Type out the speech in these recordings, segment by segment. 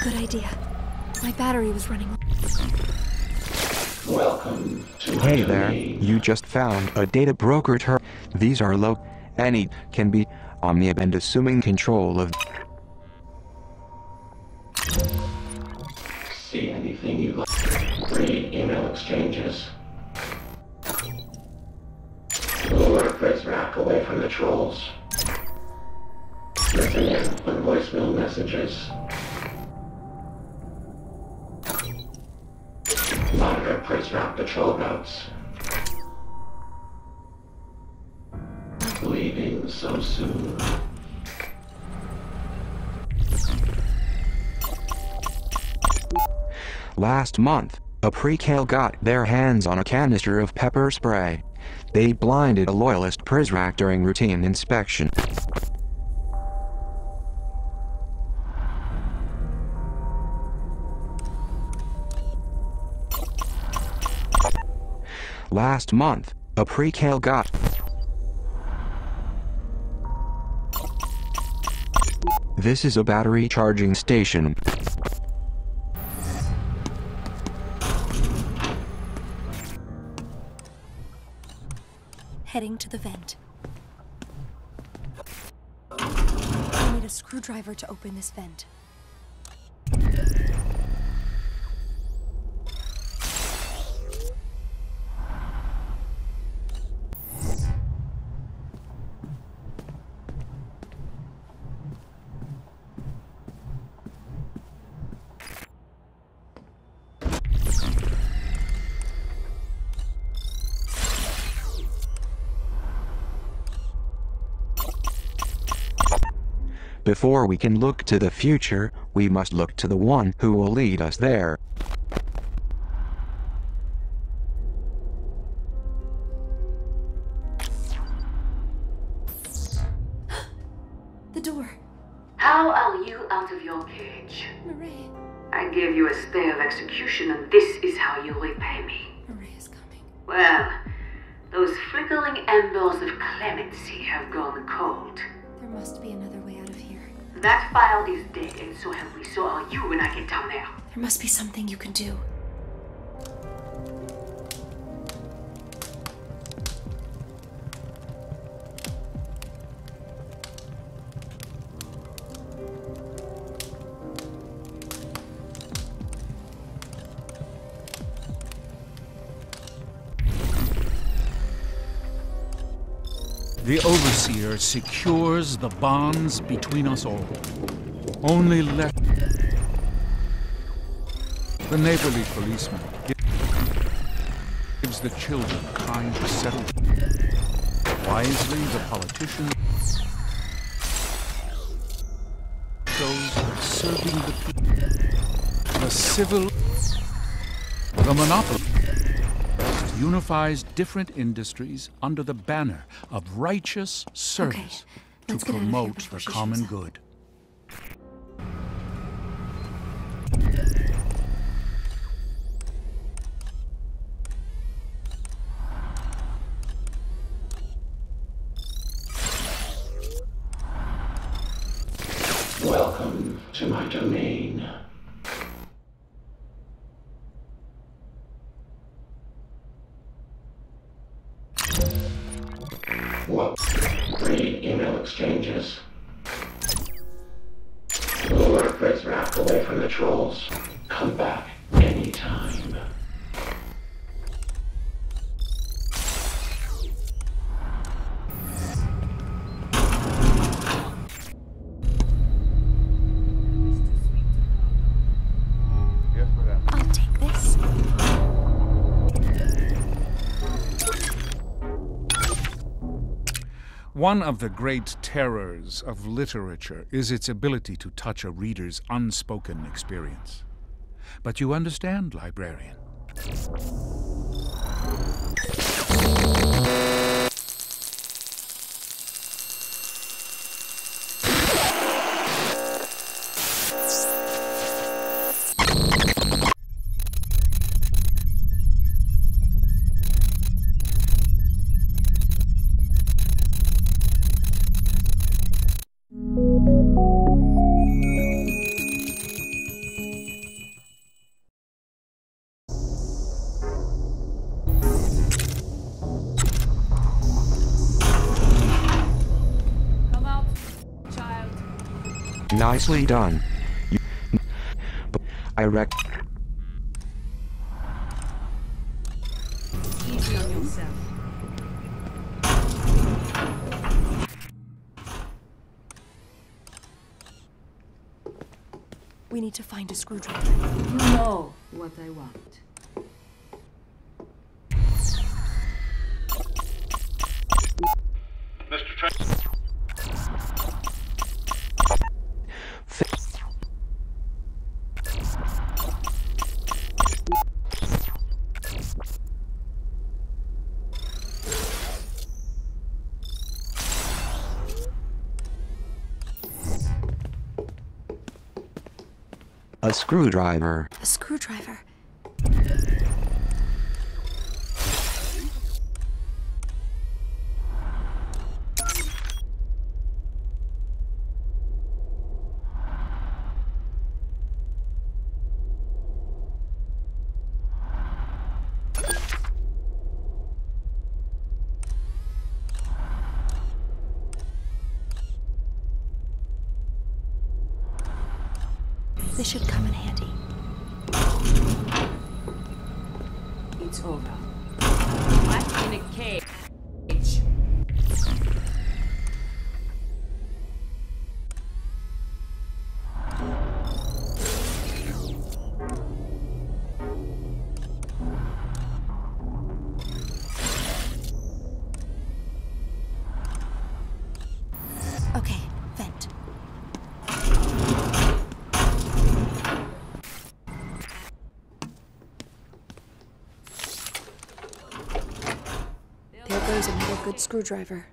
Good idea. My battery was running. Welcome to my Hey there, domain. you just found a data broker terminal. These are low. Any can be omnipotent and assuming control of. See anything you like. Read email exchanges. Lure Fritz Rack away from the trolls. Listen in on voicemail messages. Monitor Fritz Rack patrol routes. Leaving so soon. Last month, a pre-cal got their hands on a canister of pepper spray. They blinded a loyalist Prizrak during routine inspection. Last month, a pre-cal got. This is a battery charging station. Heading to the vent. I need a screwdriver to open this vent. Before we can look to the future, we must look to the one who will lead us there. The door. How are you out of your cage? Marie. I gave you a stay of execution, and this is how you repay me. Marie is coming. Well, those flickering embers of clemency have gone cold. There must be another way out of here. That file is dead, and so have we. So are you when I get down there. There must be something you can do. The Overseer secures the bonds between us all. Only let the neighborly policeman gives the children time to settle. Wisely, the politician shows serving the people. The civil, the monopoly unifies different industries under the banner of righteous service to promote the common good. Welcome to my domain. What? Read email exchanges. Lure Fritz Rack away from the trolls. Come back anytime. I'll take this. One of the great terrors of literature is its ability to touch a reader's unspoken experience. But you understand, librarian. Nicely done. I rec- Easy on yourself. We need to find a screwdriver. You know what I want. Mr. Trent. A screwdriver. A screwdriver. This should come in handy. It's over. What's in a cage? Okay, vent. There goes another good screwdriver.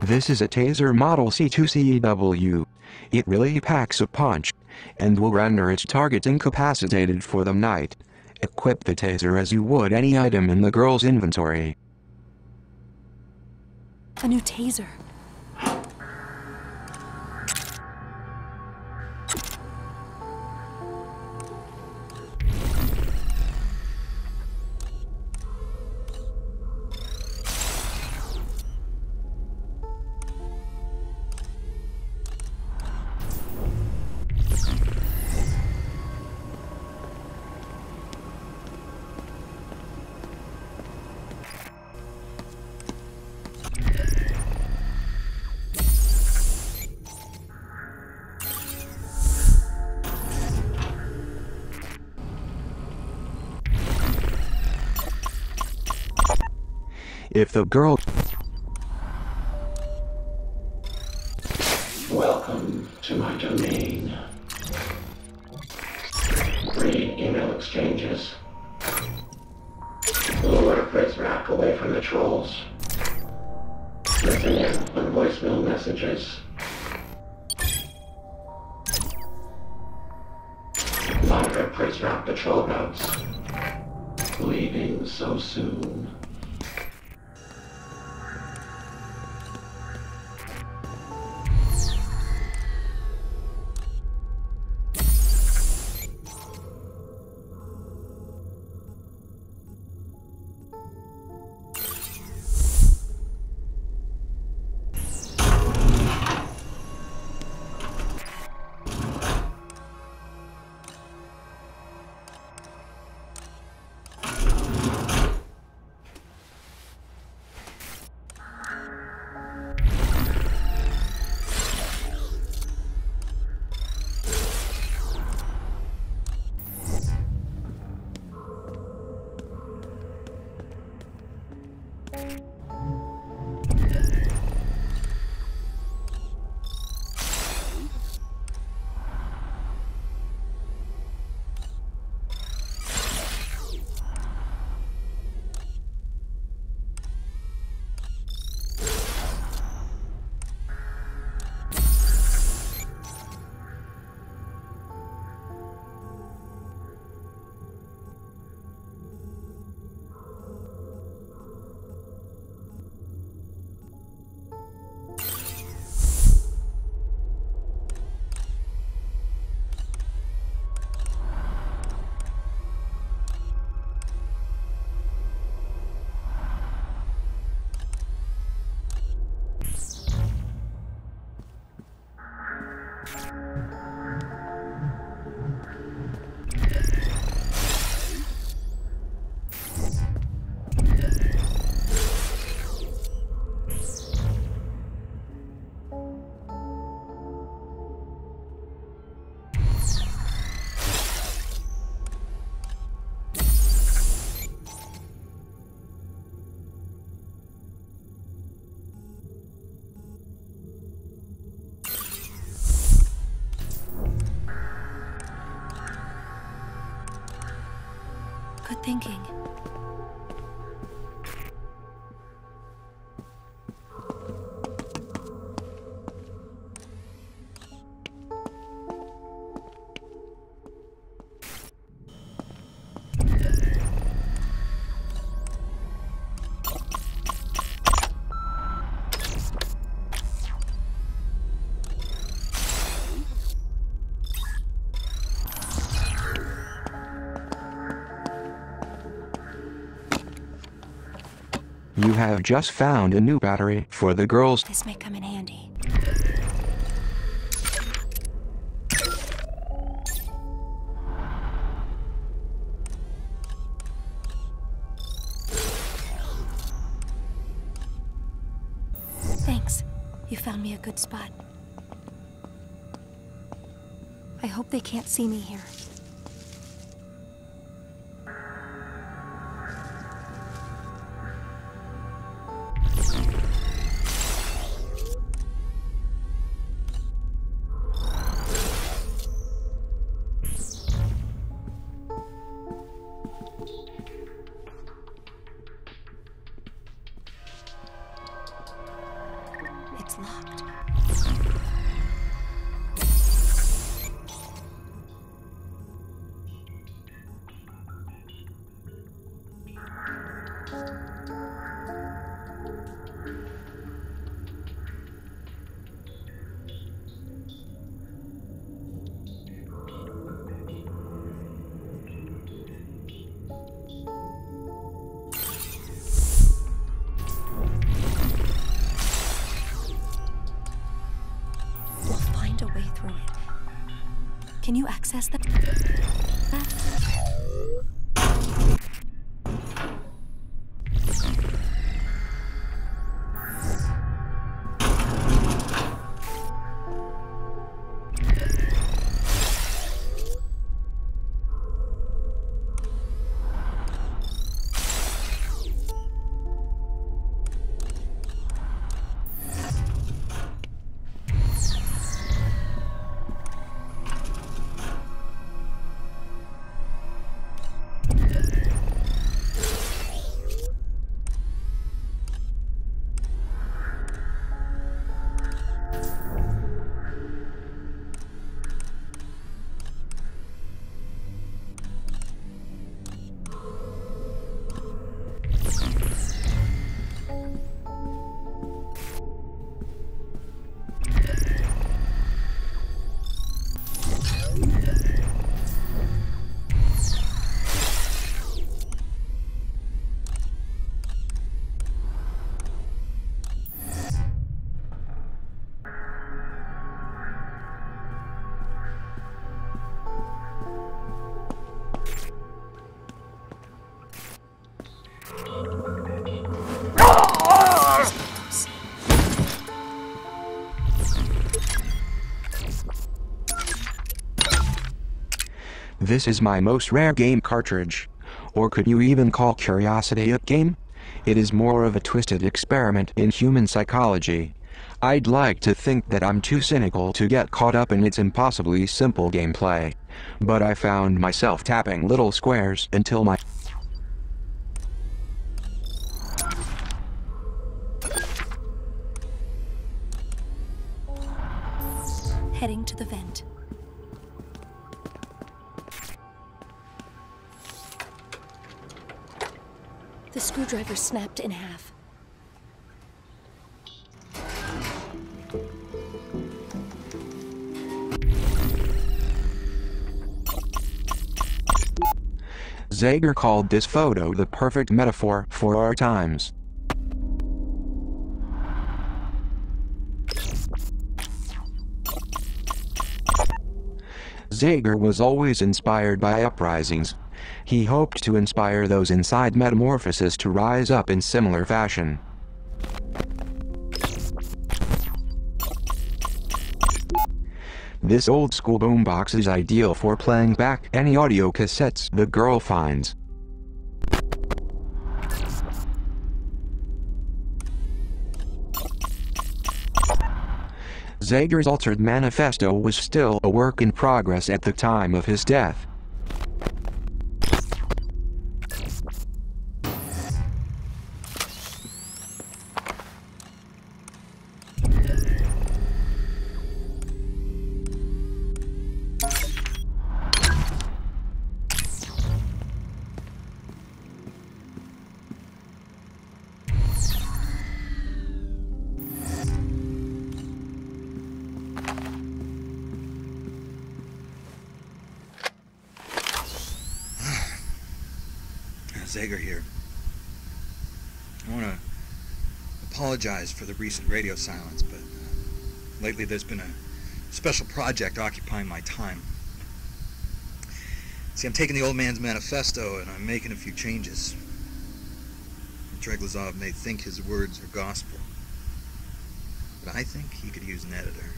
This is a taser model C2CEW. It really packs a punch, and will render its targets incapacitated for the night. Equip the taser as you would any item in the girl's inventory. A new taser. If the girl... Welcome to my domain. Great email exchanges. Lower fritz rack away from the trolls. Listen in on voicemail messages. Monitor fritz rack patrol routes. Leaving so soon. Good thinking. You have just found a new battery for the girls. This may come in handy. Thanks. You found me a good spot. I hope they can't see me here. It's locked. Can you access that? This is my most rare game cartridge. Or could you even call Curiosity a game? It is more of a twisted experiment in human psychology. I'd like to think that I'm too cynical to get caught up in its impossibly simple gameplay. But I found myself tapping little squares until my Heading to the vent. The screwdriver snapped in half. Zager called this photo the perfect metaphor for our times. Zager was always inspired by uprisings. He hoped to inspire those inside Metamorphosis to rise up in similar fashion. This old-school boombox is ideal for playing back any audio cassettes the girl finds. Zager's altered manifesto was still a work in progress at the time of his death. Zager here. I want to apologize for the recent radio silence, but lately there's been a special project occupying my time. See, I'm taking the old man's manifesto and I'm making a few changes. Treglazov may think his words are gospel, but I think he could use an editor.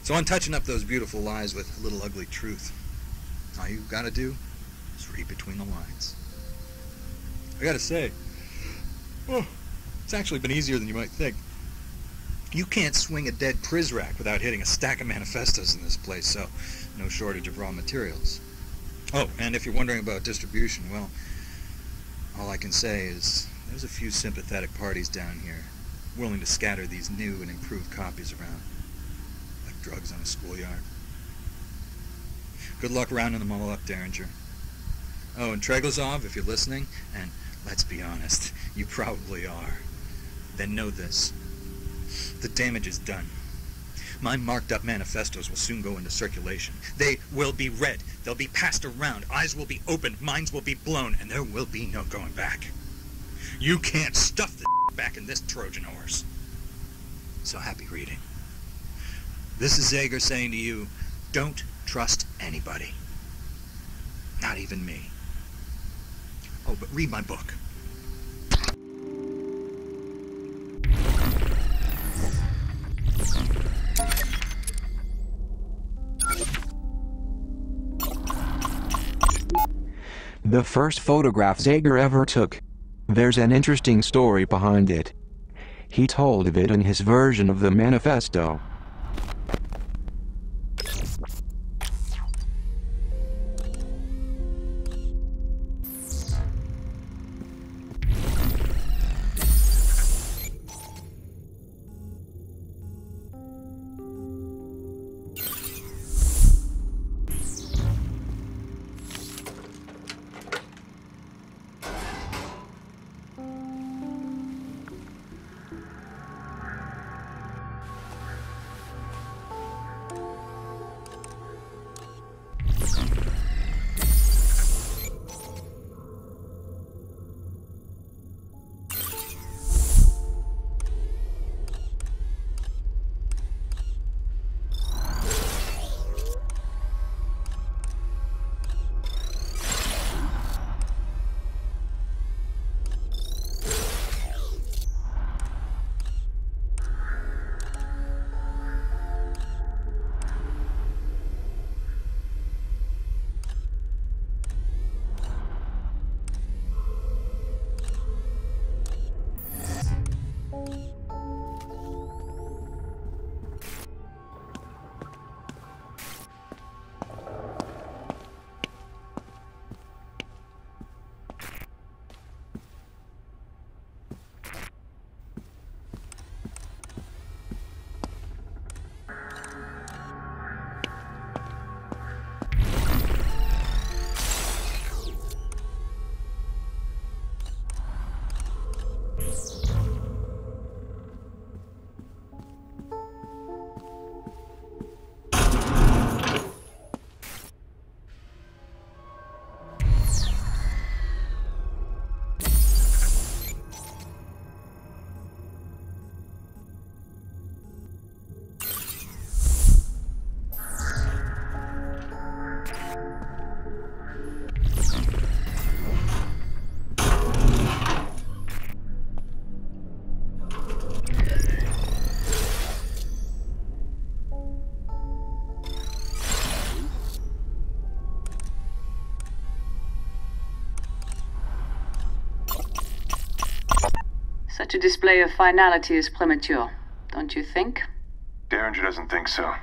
So I'm touching up those beautiful lies with a little ugly truth. All you've got to do is read between the lines. I gotta say, it's actually been easier than you might think. You can't swing a dead Prizrak without hitting a stack of manifestos in this place, so no shortage of raw materials. Oh, and if you're wondering about distribution, well, all I can say is there's a few sympathetic parties down here willing to scatter these new and improved copies around, like drugs on a schoolyard. Good luck rounding them all up, Derringer. Oh, and Treglazov, if you're listening, and let's be honest, you probably are, then know this. The damage is done. My marked up manifestos will soon go into circulation. They will be read. They'll be passed around. Eyes will be opened. Minds will be blown. And there will be no going back. You can't stuff the back in this Trojan horse. So happy reading. This is Zager saying to you, don't trust anybody. Not even me. Oh, but read my book. The first photograph Zager ever took. There's an interesting story behind it. He told of it in his version of the manifesto. Such a display of finality is premature, don't you think? Derringer doesn't think so.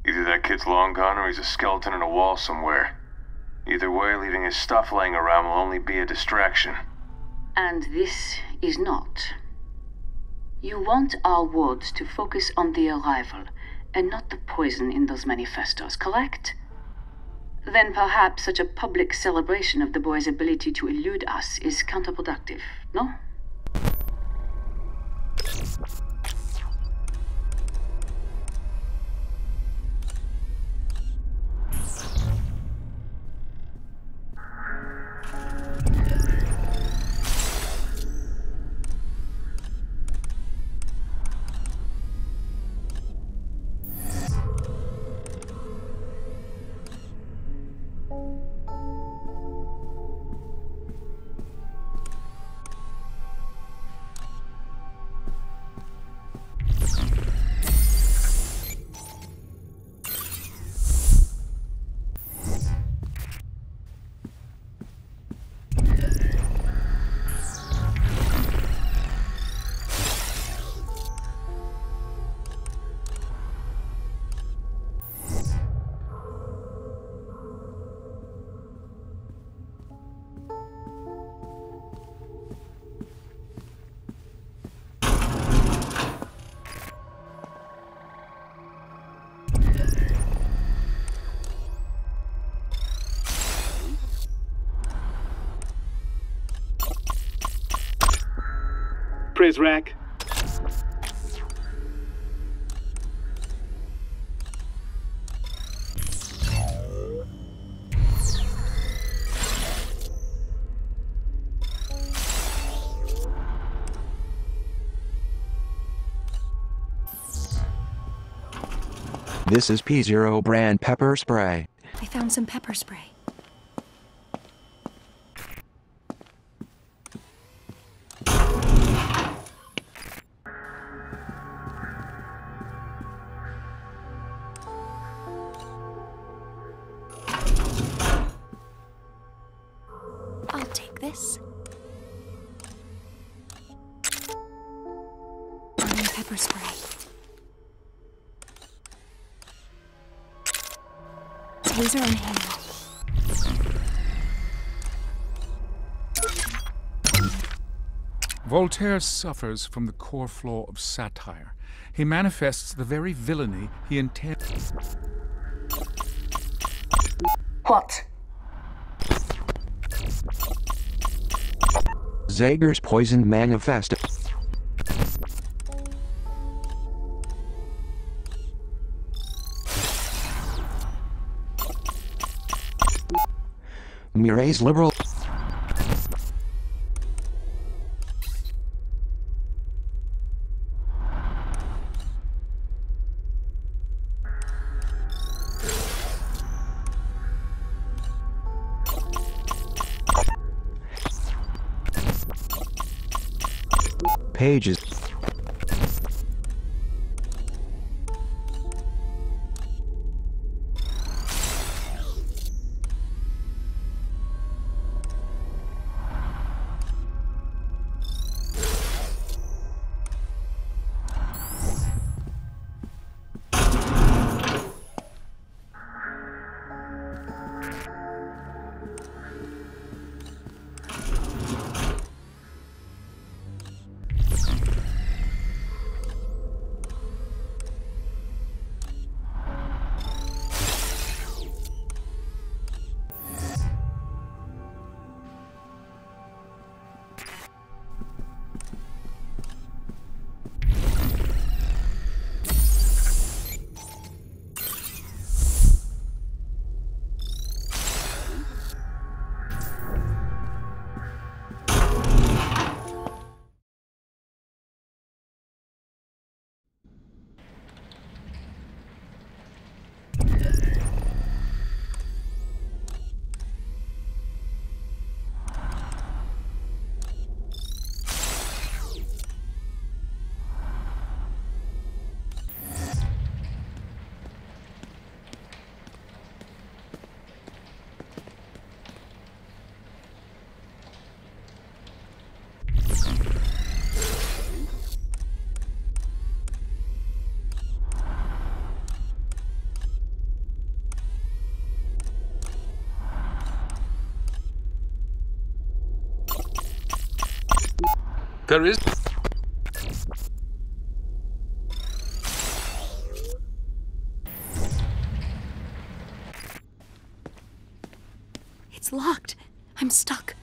Either that kid's long gone or he's a skeleton in a wall somewhere. Either way, leaving his stuff laying around will only be a distraction. And this is not. You want our wards to focus on the arrival, and not the poison in those manifestos, correct? Then perhaps such a public celebration of the boy's ability to elude us is counterproductive, no? Praise rack. This is P0 brand pepper spray. I found some pepper spray. I'll take this. Burning pepper spray. Taser in hand. Voltaire suffers from the core flaw of satire. He manifests the very villainy he intends. What? Zager's poisoned manifesto. Mireille's liberal. Pages. There is... It's locked. I'm stuck.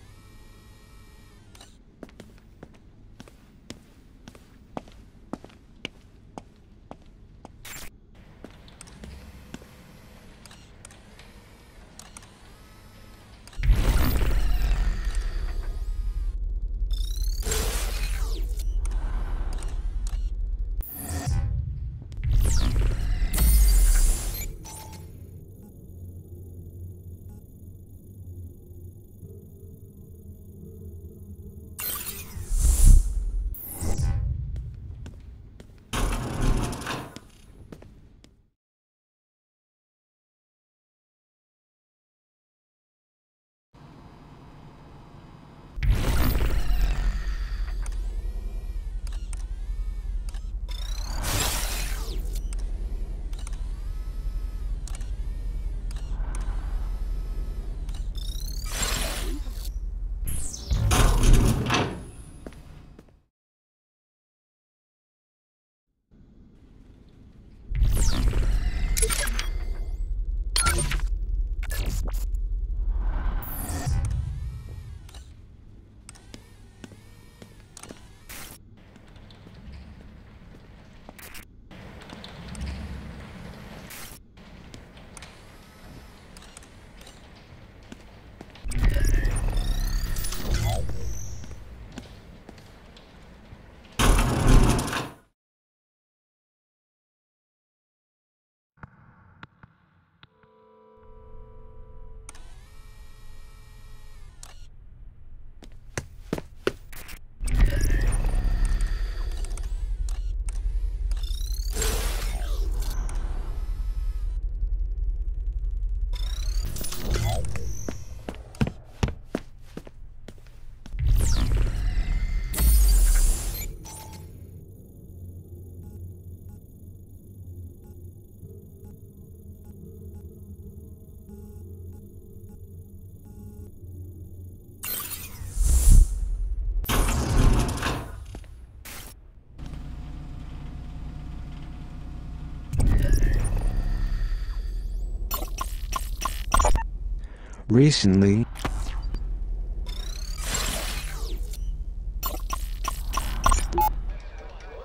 Recently,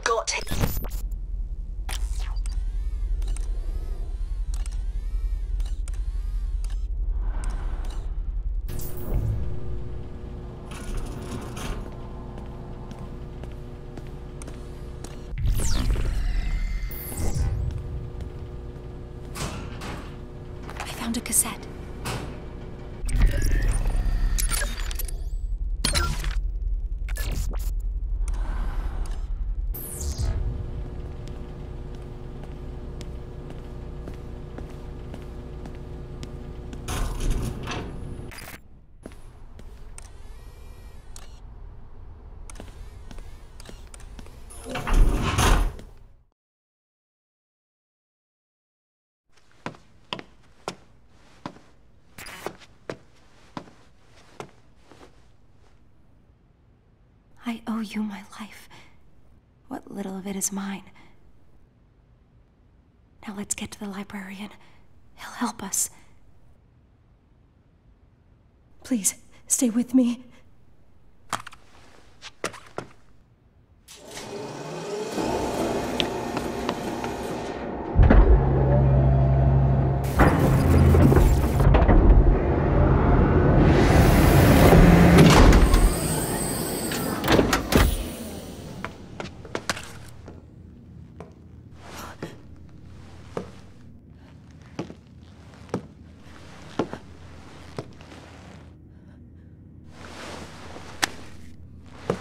got it. I found a cassette. I owe you my life. What little of it is mine. Now let's get to the librarian. He'll help us. Please, stay with me.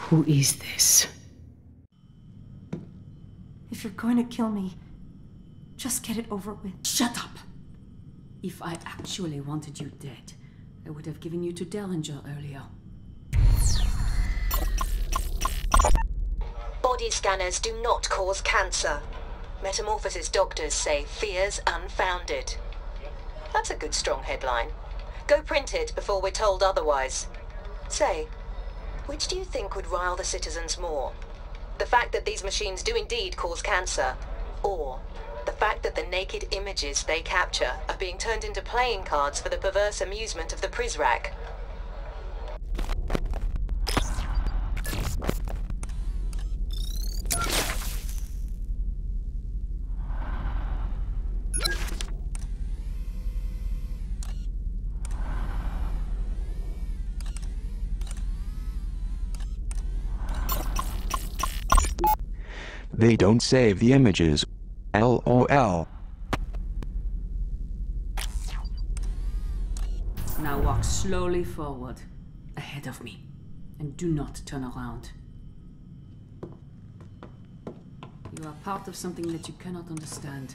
Who is this? If you're going to kill me, just get it over with. Shut up! If I actually wanted you dead, I would have given you to Dellinger earlier. Body scanners do not cause cancer. Metamorphosis doctors say fears unfounded. That's a good strong headline. Go print it before we're told otherwise. Say, Which do you think would rile the citizens more? The fact that these machines do indeed cause cancer, or the fact that the naked images they capture are being turned into playing cards for the perverse amusement of the Prizrak? They don't save the images. LOL. Now walk slowly forward, ahead of me, and do not turn around. You are part of something that you cannot understand.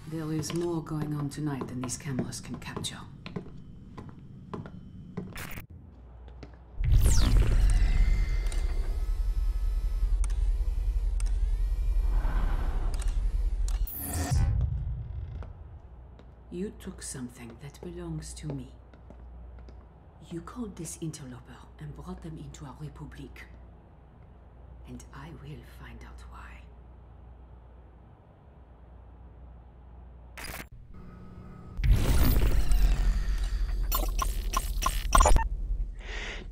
There is more going on tonight than these cameras can capture. You took something that belongs to me. You called this interloper and brought them into our République. And I will find out why.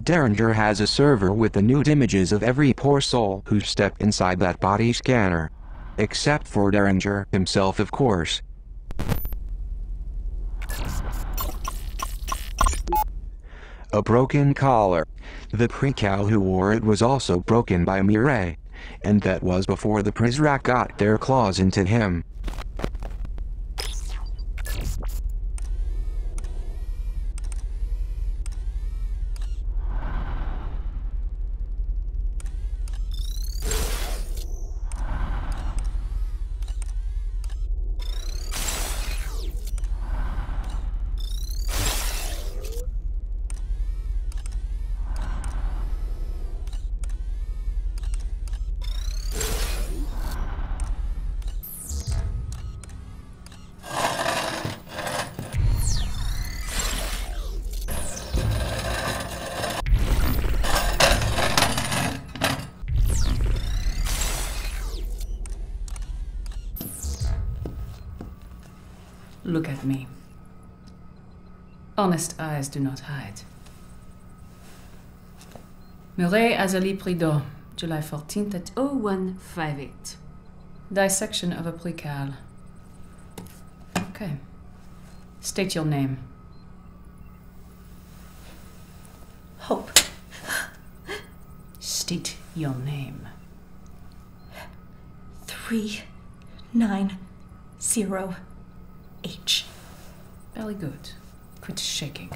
Derringer has a server with the nude images of every poor soul who stepped inside that body scanner. Except for Derringer himself, of course. A broken collar. The precal who wore it was also broken by Mireille, and that was before the Prizrak got their claws into him. Look at me. Honest eyes do not hide. Mireille Azali Prideaux, July 14th at 0158. Dissection of a precal. Okay. State your name. Hope. State your name. 390H. Very good. Quit shaking.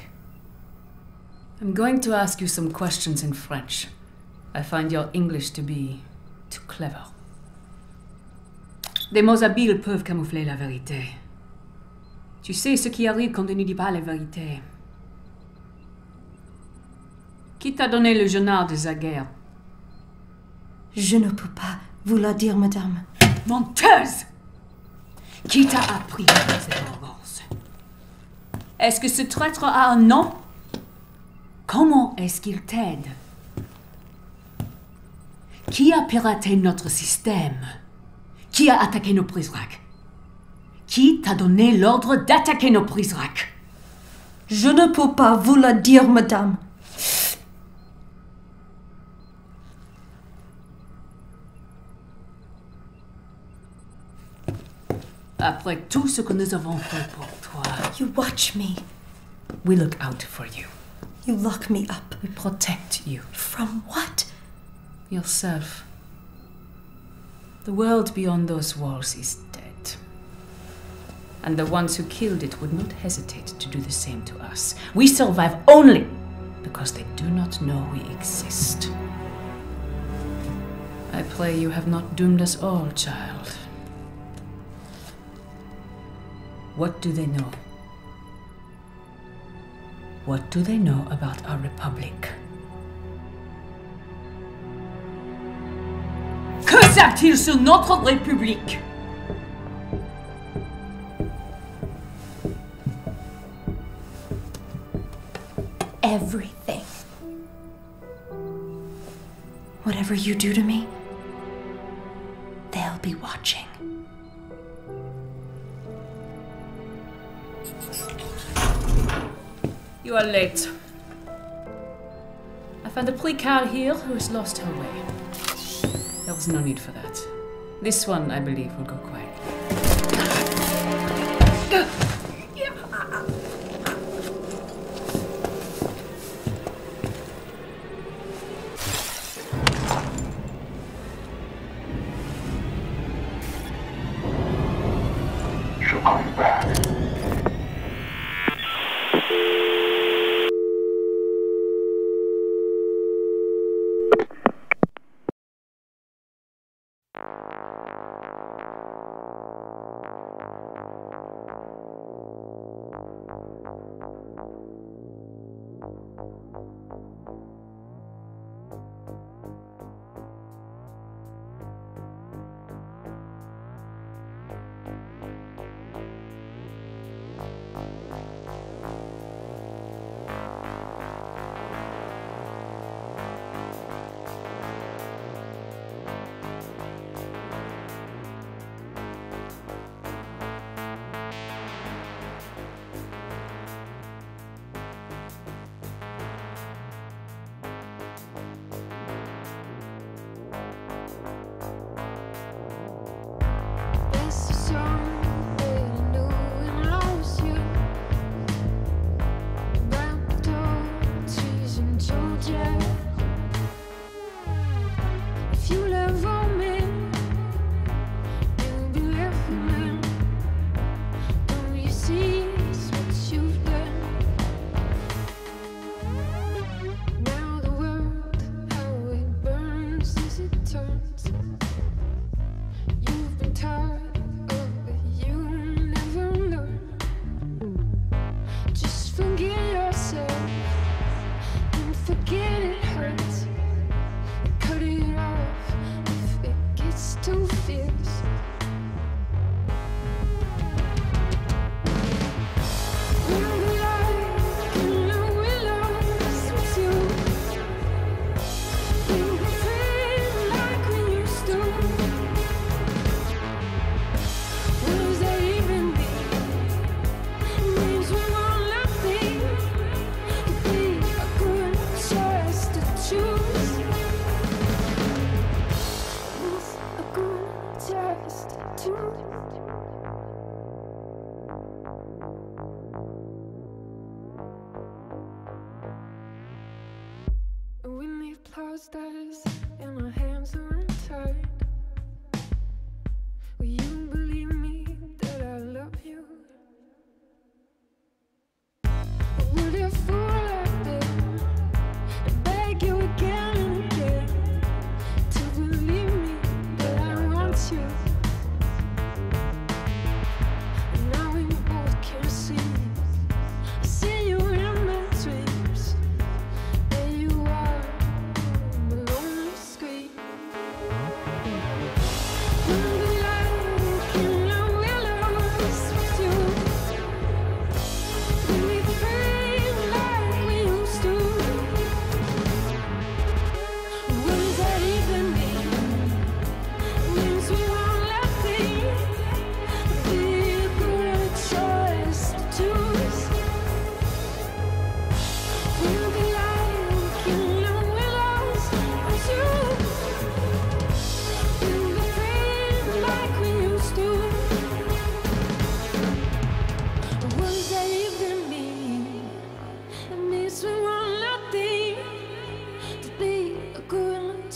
I'm going to ask you some questions in French. I find your English to be too clever. Des mots habiles peuvent camoufler la vérité. Tu sais ce qui arrive quand on ne dit pas la vérité. Qui t'a donné le journal de Zaguerre? Je ne peux pas vous le dire, madame. Menteuse! Qui t'a appris cette arrogance? Est-ce que ce traître a un nom? Comment est-ce qu'il t'aide? Qui a piraté notre système? Qui a attaqué nos Prizrak? Qui t'a donné l'ordre d'attaquer nos Prizrak? Je ne peux pas vous le dire, madame. Après tout ce que nous avons fait pour toi, You watch me. we look out for you. You lock me up. We protect you. From what? Yourself. The world beyond those walls is dead. And the ones who killed it would not hesitate to do the same to us. We survive only because they do not know we exist. I pray you have not doomed us all, child. What do they know? What do they know about our Republic? Que savent-ils sur notre République? Everything. Whatever you do to me, they'll be watching. You are late. I found a precard here who has lost her way. There was no need for that. This one, I believe, will go quietly. She'll come back. Stars and our hands are untied. Will you believe me that I love you? Or would a fool like this beg you again and again to believe me that I want you? And now we both can see. I see you in my dreams. There you are.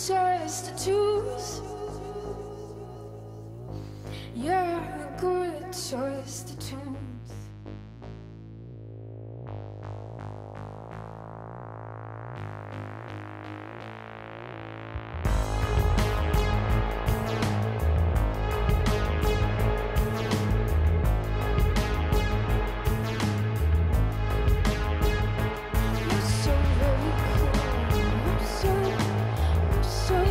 Choice to choose. You're so very cool. You're so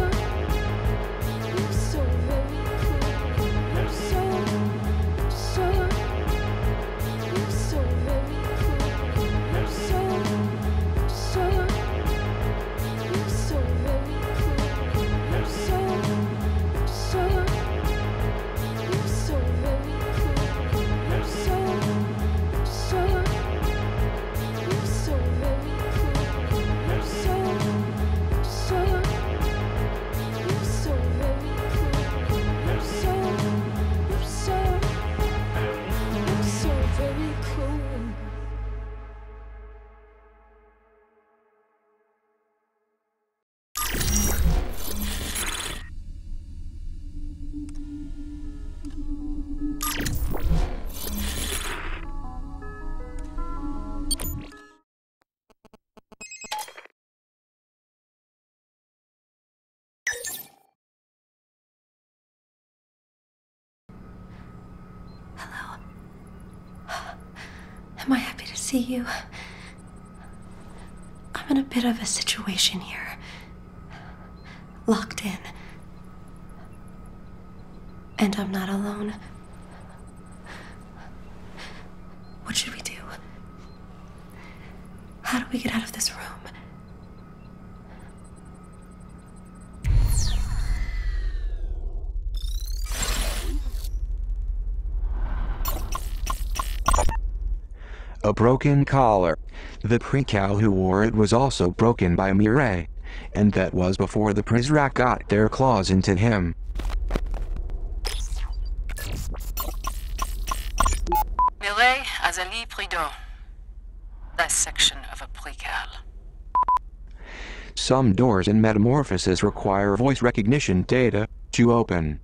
Am I happy to see you? I'm in a bit of a situation here. Locked in. And I'm not alone. What should we do? How do we get out of this room? A broken collar. The precal who wore it was also broken by Mireille, and that was before the Prizrak got their claws into him. Mireille as a lit prudent. Dissection of a precal. Some doors in Metamorphosis require voice recognition data to open.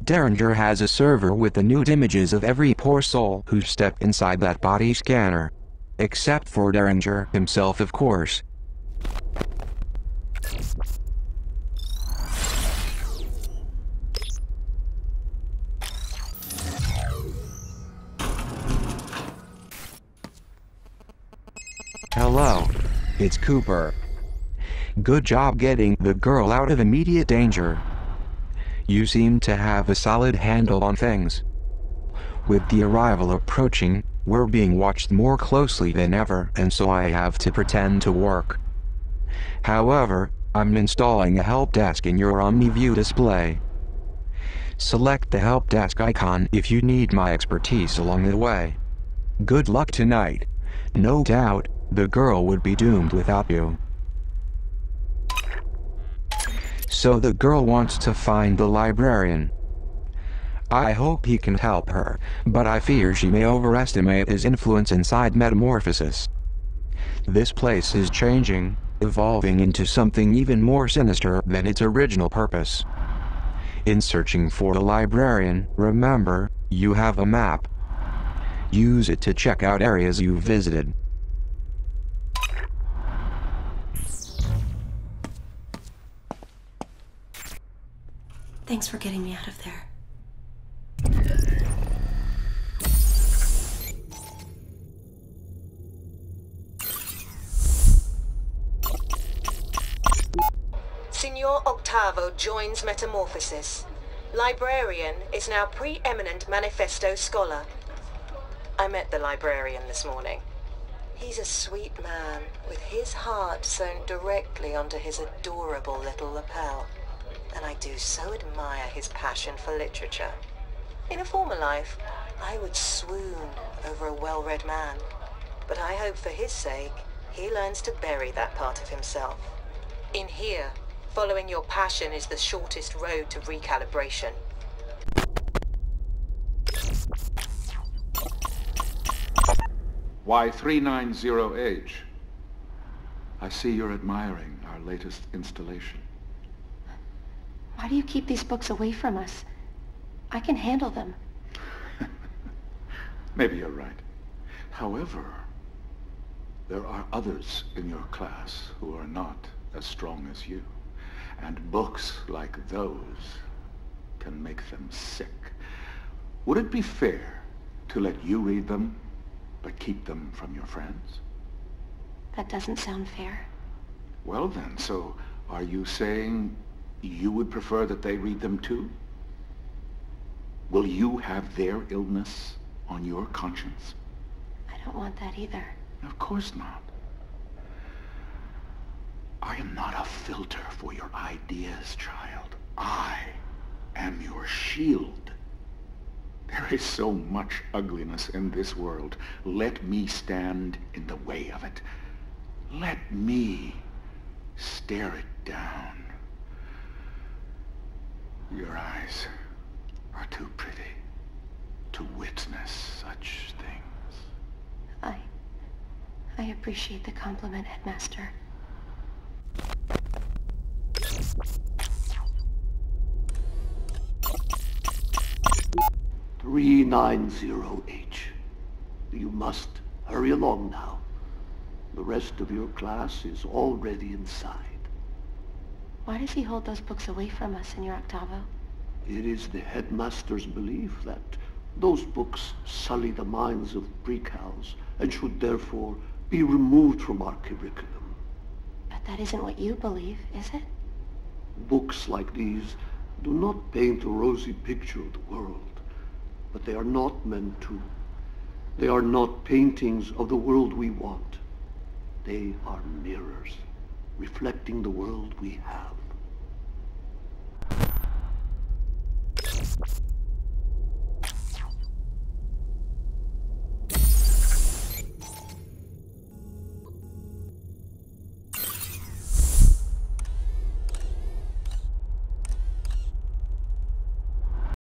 Derringer has a server with the nude images of every poor soul who stepped inside that body scanner. Except for Derringer himself, of course. Hello. It's Cooper. Good job getting the girl out of immediate danger. You seem to have a solid handle on things. With the arrival approaching, we're being watched more closely than ever, and so I have to pretend to work. However, I'm installing a help desk in your OmniView display. Select the help desk icon if you need my expertise along the way. Good luck tonight. No doubt, the girl would be doomed without you. So the girl wants to find the librarian. I hope he can help her, but I fear she may overestimate his influence inside Metamorphosis. This place is changing, evolving into something even more sinister than its original purpose. In searching for the librarian, remember, you have a map. Use it to check out areas you've visited. Thanks for getting me out of there. Signor Octavo joins Metamorphosis. Librarian is now preeminent manifesto scholar. I met the librarian this morning. He's a sweet man, with his heart sewn directly onto his adorable little lapel. And I do so admire his passion for literature. In a former life, I would swoon over a well-read man. But I hope for his sake, he learns to bury that part of himself. In here, following your passion is the shortest road to recalibration. Y390H. I see you're admiring our latest installation. Why do you keep these books away from us? I can handle them. Maybe you're right. However, there are others in your class who are not as strong as you. And books like those can make them sick. Would it be fair to let you read them, but keep them from your friends? That doesn't sound fair. Well then, so are you saying you would prefer that they read them too? Will you have their illness on your conscience? I don't want that either. Of course not. I am not a filter for your ideas, child. I am your shield. There is so much ugliness in this world. Let me stand in the way of it. Let me stare it down. Your eyes are too pretty to witness such things. I appreciate the compliment, Headmaster. "390H. You must hurry along now. The rest of your class is already inside." Why does he hold those books away from us, Senor Octavo? It is the headmaster's belief that those books sully the minds of precals and should therefore be removed from our curriculum. But that isn't what you believe, is it? Books like these do not paint a rosy picture of the world, but they are not meant to. They are not paintings of the world we want. They are mirrors, reflecting the world we have.